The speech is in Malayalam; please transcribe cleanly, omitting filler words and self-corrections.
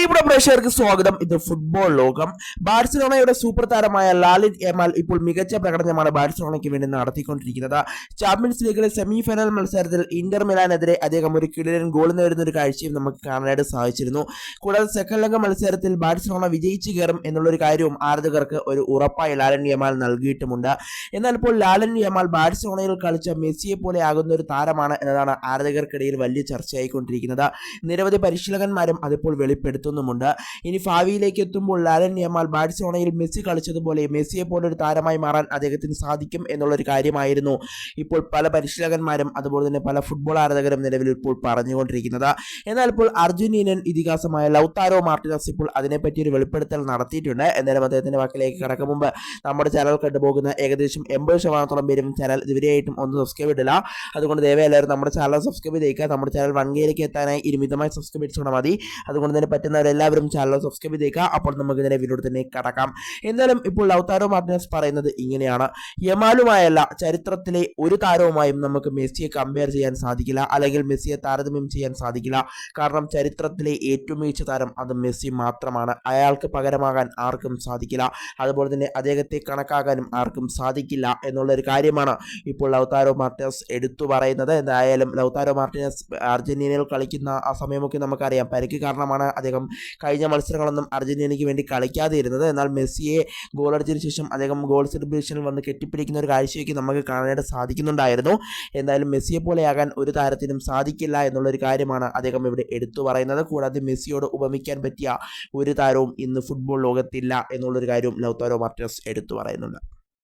പ്രിയപ്പെട്ട പ്രേക്ഷകർക്ക് സ്വാഗതം. ഇത് ഫുട്ബോൾ ലോകം. ബാഴ്സലോണയുടെ സൂപ്പർ താരമായ ലാലിൻ യമാൽ ഇപ്പോൾ മികച്ച പ്രകടനമാണ് ബാഴ്സലോണയ്ക്ക് വേണ്ടി നടത്തിക്കൊണ്ടിരിക്കുന്നത്. ചാമ്പ്യൻസ് ലീഗിലെ സെമി ഫൈനൽ മത്സരത്തിൽ ഇന്റർ മിലാനെതിരെ അദ്ദേഹം ഒരു കിടിലൻ ഗോൾ നേടുന്ന ഒരു കാഴ്ചയും നമുക്ക് കാണാനായിട്ട് സാധിച്ചിരുന്നു. കൂടാതെ സെക്കൻഡ് ലെഗ് മത്സരത്തിൽ ബാഴ്സലോണ വിജയിച്ചു കയറും എന്നുള്ളൊരു കാര്യവും ആരാധകർക്ക് ഒരു ഉറപ്പായി ലാലിൻ യമാൽ നൽകിയിട്ടുമുണ്ട്. എന്നാൽ ഇപ്പോൾ ലാലിൻ യമാൽ ബാഴ്സലോണയിൽ കളിച്ച മെസ്സിയെ പോലെ ആകുന്ന ഒരു താരമാണ് എന്നതാണ് ആരാധകർക്കിടയിൽ വലിയ ചർച്ചയായിക്കൊണ്ടിരിക്കുന്നത്. നിരവധി പരിശീലകന്മാരും അതിപ്പോൾ വെളിപ്പെടുത്തുന്നുമുണ്ട്. ഇനി ഭാവിയിലേക്ക് എത്തുമ്പോൾ ലാലിൻ യമാൽ ബാഴ്സലോണയിൽ മെസ്സി കളിച്ചതുപോലെ മെസ്സിയെ പോലൊരു താരമായി മാറാൻ അദ്ദേഹത്തിന് സാധിക്കും എന്നുള്ളൊരു കാര്യമായിരുന്നു ഇപ്പോൾ പല പരിശീലകന്മാരും അതുപോലെ തന്നെ പല ഫുട്ബോൾ ആരാധകരും നിലവിൽ ഇപ്പോൾ പറഞ്ഞുകൊണ്ടിരിക്കുന്നത്. എന്നാൽ ഇപ്പോൾ അർജന്റീനൻ ഇതിഹാസമായ ലൗതാരോ മാർട്ടിനസ് ഇപ്പോൾ അതിനെപ്പറ്റി ഒരു വെളിപ്പെടുത്തൽ നടത്തിയിട്ടുണ്ട്. എന്നാലും അദ്ദേഹത്തിന്റെ വാക്കിലേക്ക് കടക്കും മുമ്പ് നമ്മുടെ ചാനൽ കണ്ടുപോകുന്ന ഏകദേശം 80% പേരും ചാനൽ ഇതുവരെയായിട്ടും ഒന്ന് സബ്സ്ക്രൈബ് ഇടില്ല. അതുകൊണ്ട് ദയവായി എല്ലാവരും നമ്മുടെ ചാനൽ സബ്സ്ക്രൈബ് ചെയ്യുക. നമ്മുടെ ചാനൽ 1Kയിലേക്ക് എത്താനായി മിതമായി സബ്സ്ക്രൈബ് ചെയ്താൽ മതി. അതുകൊണ്ട് തന്നെ പറ്റുന്നവരെല്ലാവരും ചാനൽ സബ്സ്ക്രൈബ് ചെയ്യുക. അപ്പോൾ നമുക്ക് ഇതിനെ വീഡിയോ തന്നെ കടക്കാം. എന്നാലും ഇപ്പോൾ ലൗതാരോ മാർട്ടിനസ് പറയുന്നത് ഇങ്ങനെയാണ്: യമാലുമായല്ല, ചരിത്രത്തിലെ ഒരു താരവുമായും നമുക്ക് മെസ്സിയെ കമ്പയർ ചെയ്യാൻ സാധിക്കില്ല, അല്ലെങ്കിൽ മെസ്സിയെ താരതമ്യം ചെയ്യാൻ സാധിക്കില്ല. കാരണം ചരിത്രത്തിലെ ഏറ്റവും മികച്ച താരം അത് മെസ്സി മാത്രമാണ്. അയാൾക്ക് പകരമാകാൻ ആർക്കും സാധിക്കില്ല. അതുപോലെ തന്നെ അദ്ദേഹത്തെ കണക്കാക്കാനും ആർക്കും സാധിക്കില്ല എന്നുള്ളൊരു കാര്യമാണ് ഇപ്പോൾ ലൗതാരോ മാർട്ടിനസ് എടുത്തു പറയുന്നത്. എന്തായാലും ലൗതാരോ മാർട്ടിനസ് അർജന്റീനയിൽ കളിക്കുന്ന ആ സമയമൊക്കെ നമുക്കറിയാം, പരിക്ക് കാരണമാണ് അദ്ദേഹം കഴിഞ്ഞ മത്സരങ്ങളൊന്നും അർജന്റീനയ്ക്ക് വേണ്ടി കളിക്കാതെ ഇരുന്നത്. എന്നാൽ മെസ്സിയെ ഗോളടിച്ചതിന് ശേഷം അദ്ദേഹം ഗോൾ സെലിബ്രേഷനിൽ വന്ന് കെട്ടിപ്പിടിക്കുന്ന ഒരു കാഴ്ചയൊക്കെ നമുക്ക് കാണാനായിട്ട് സാധിക്കുന്നുണ്ടായിരുന്നു. എന്തായാലും മെസ്സിയെ പോലെയാകാൻ ഒരു താരത്തിനും സാധിക്കില്ല എന്നുള്ളൊരു കാര്യമാണ് അദ്ദേഹം ഇവിടെ എടുത്തു പറയുന്നത്. കൂടാതെ മെസ്സിയോട് ഉപമിക്കാൻ പറ്റിയ ഒരു താരവും ഇന്ന് ഫുട്ബോൾ ലോകത്തില്ല എന്നുള്ളൊരു കാര്യവും ലൗതാരോ മാർട്ടിനസ് എടുത്തു പറയുന്നുണ്ട്.